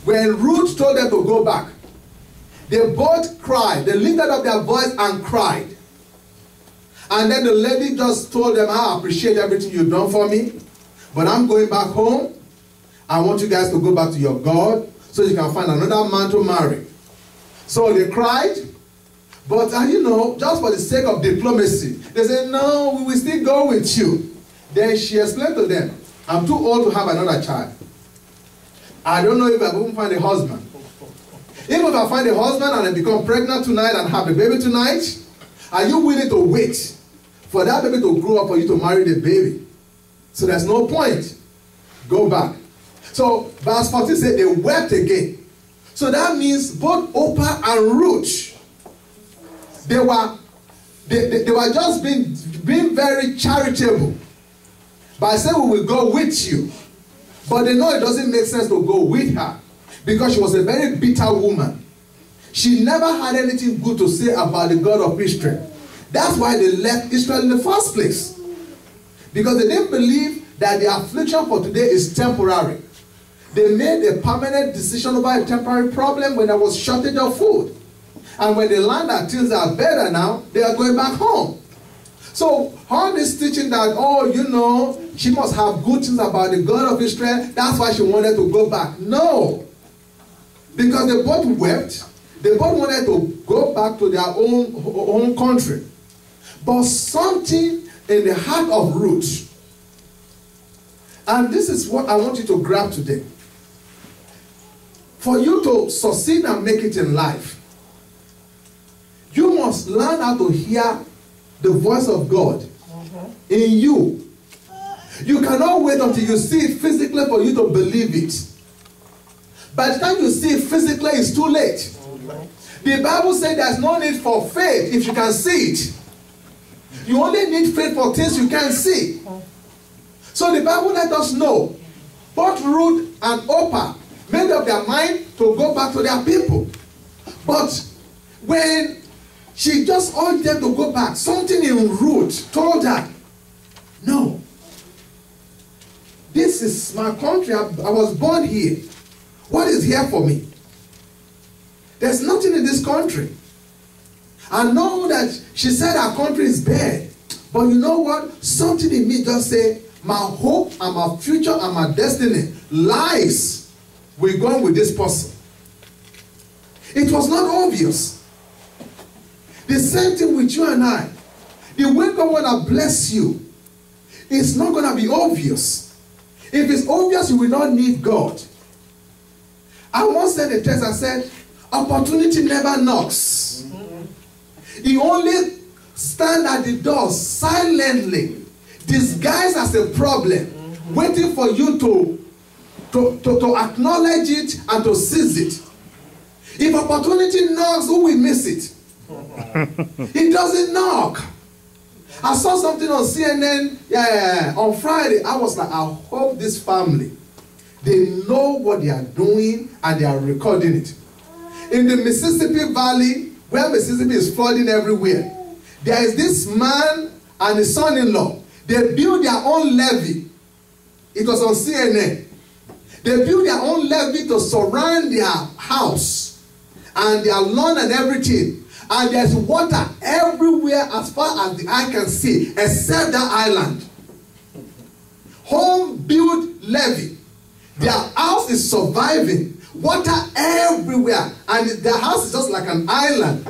when Ruth told them to go back, they both cried. They lifted up their voice and cried. And then the lady just told them, I appreciate everything you've done for me, but I'm going back home. I want you guys to go back to your God so you can find another man to marry. So they cried, but you know, just for the sake of diplomacy, they said, no, we will still go with you. Then she explained to them, I'm too old to have another child. I don't know if I will find a husband. Even if I find a husband and I become pregnant tonight and have a baby tonight, are you willing to wait for that baby to grow up for you to marry the baby? So there's no point. Go back. So verse 14 said they wept again. So that means both Oprah and Ruth, they were just being very charitable by saying we will go with you. But they know it doesn't make sense to go with her because she was a very bitter woman. She never had anything good to say about the God of Israel. That's why they left Israel in the first place. Because they didn't believe that the affliction for today is temporary. They made a permanent decision about a temporary problem when there was shortage of food. And when they learned that things are better now, they are going back home. So all this teaching that, oh, you know, she must have good things about the God of Israel, that's why she wanted to go back. No. Because they both wept. They both wanted to go back to their own country. But something in the heart of Ruth, and this is what I want you to grab today. For you to succeed and make it in life, you must learn how to hear the voice of God in you. You cannot wait until you see it physically for you to believe it. By the time you see it physically, it's too late. The Bible says there's no need for faith if you can see it. You only need faith for things you can't see. So the Bible let us know both Ruth and Oprah made up their mind to go back to their people. But when she just urged them to go back, something in Ruth told her, no, this is my country. I was born here. What is here for me? There's nothing in this country. I know that she said our country is bad. But you know what? Something in me just say, my hope and my future and my destiny lies with going with this person. It was not obvious. The same thing with you and I. The way God want to bless you, it's not going to be obvious. If it's obvious, you will not need God. I once said a text, I said, opportunity never knocks. He only stands at the door silently, disguised as a problem, waiting for you to acknowledge it and to seize it. If opportunity knocks, who will miss it? It doesn't knock. I saw something on CNN on Friday. I was like, I hope this family, they know what they are doing and they are recording it. In the Mississippi Valley, where Mississippi is flooding everywhere, there is this man and his son-in-law. They built their own levee. It was on CNN. They built their own levee to surround their house and their lawn and everything. And there's water everywhere as far as the eye can see, except that island. Home-built levee. Their house is surviving. Water everywhere. And their house is just like an island.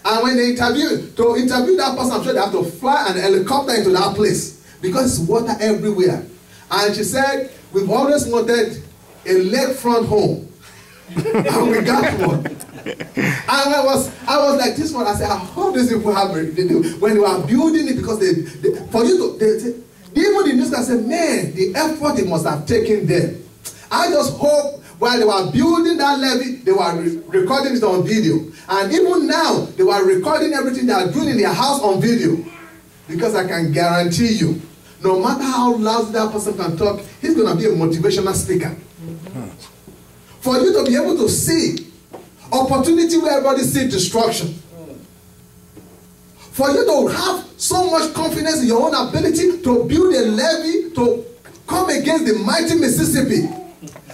And when they to interview that person, I'm sure they have to fly an helicopter into that place. Because it's water everywhere. And she said, we've always wanted a lakefront home. And we got one. And I was like this one. I said, I hope these people have when they were building it, because for you to even the news guy said, man, the effort it must have taken them. I just hope while they were building that levee, they were recording it on video. And even now, they were recording everything they are doing in their house on video. Because I can guarantee you, no matter how loud that person can talk, he's going to be a motivational speaker. For you to be able to see opportunity where everybody sees destruction. For you to have so much confidence in your own ability to build a levee to come against the mighty Mississippi.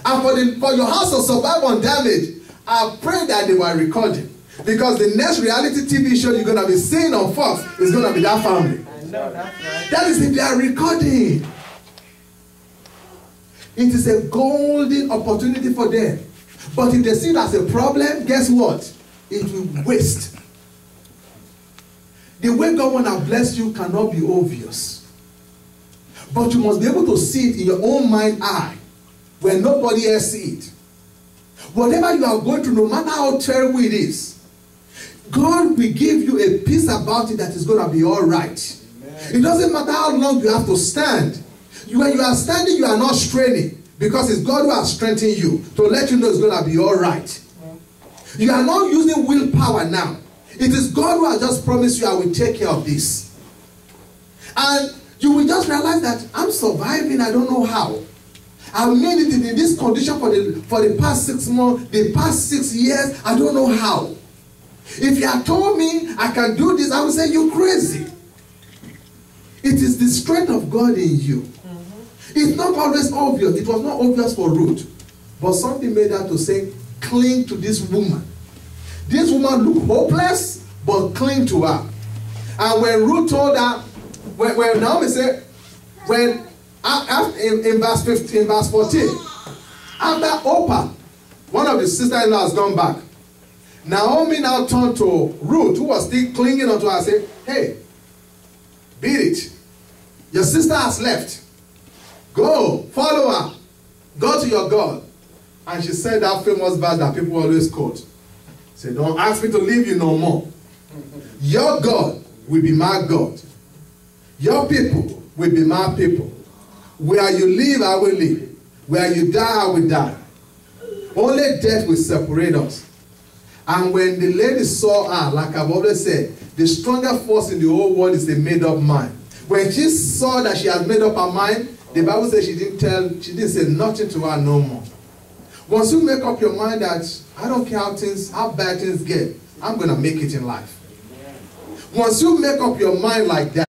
And for your house to survive undamaged, I pray that they were recording. Because the next reality TV show you're going to be seeing on Fox is going to be that family. I know, that's right. That is if they are recording. It is a golden opportunity for them. But if they see it as a problem, guess what? It will waste. The way God wants to bless you cannot be obvious. But you must be able to see it in your own mind eye when nobody else sees it. Whatever you are going through, no matter how terrible it is, God will give you a peace about it that is going to be all right. Amen. It doesn't matter how long you have to stand. When you are standing, you are not straining, because it's God who has strengthened you to let you know it's going to be all right. You are not using willpower now. It is God who has just promised you, I will take care of this. And you will just realize that I'm surviving, I don't know how. I've made it in this condition for the past 6 months, the past 6 years, I don't know how. If you had told me I can do this, I would say you're crazy. It is the strength of God in you. It's not always obvious. It was not obvious for Ruth. But something made her to say, cling to this woman. This woman looked hopeless, but cling to her. And when Ruth told her, when Naomi said, in verse 15, verse 14, after Orpah, one of his sister-in-law has gone back, Naomi now turned to Ruth, who was still clinging onto her, and said, hey, beat it. Your sister has left. Go, follow her. Go to your God. And she said that famous verse that people always quote. Say, don't ask me to leave you no more. Your God will be my God. Your people will be my people. Where you live, I will live. Where you die, I will die. Only death will separate us. And when the lady saw her, like I've always said, the stronger force in the whole world is a made-up mind. When she saw that she had made up her mind, the Bible says she didn't say nothing to her no more. Once you make up your mind that I don't care how bad things get, I'm going to make it in life. Once you make up your mind like that,